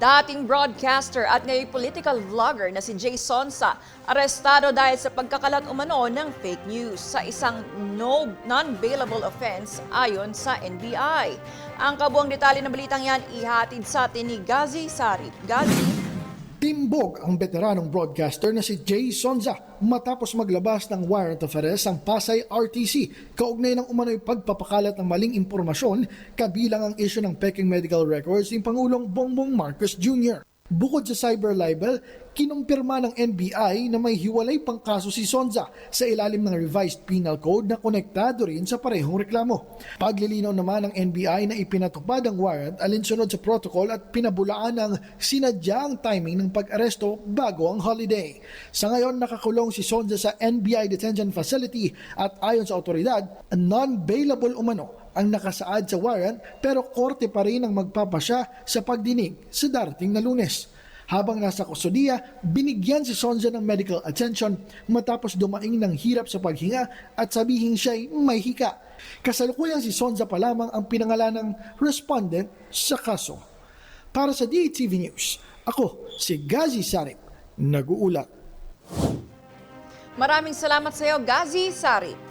Dating broadcaster at ngayon political vlogger na si Jay Sonsa, arestado dahil sa pagkakalat umano ng fake news sa isang non-bailable offense ayon sa NBI. Ang kabuang detalye ng balitang yan ihatid sa atin ni Gazi Sarip. Gazi. Timbog ang veteranong broadcaster na si Jay Sonsa matapos maglabas ng warrant of arrest ang Pasay RTC kaugnay ng umano'y pagpapakalat ng maling impormasyon kabilang ang issue ng peking medical records ng Pangulong Bongbong Marcos Jr. Bukod sa cyber libel, kinumpirma ng NBI na may hiwalay pang kaso si Sonsa sa ilalim ng revised penal code na konektado rin sa parehong reklamo. Paglilinaw naman ng NBI na ipinatupad ang warrant alinsunod sa protocol at pinabulaan ng sinadyaang timing ng pag-aresto bago ang holiday. Sa ngayon, nakakulong si Sonsa sa NBI detention facility at ayon sa otoridad, non-bailable umano ang nakasaad sa warrant pero korte pa rin ang magpapasya sa pagdinig sa darating na Lunes. Habang nasa kustodiya, binigyan si Sonsa ng medical attention matapos dumaing ng hirap sa paghinga at sabihin siya'y may hika. Kasalukuyan si Sonsa pa lamang ang pinangalan ng respondent sa kaso. Para sa DATV News, ako si Gazi Sarip, nag-uulat. Maraming salamat sa iyo, Gazi Sarip.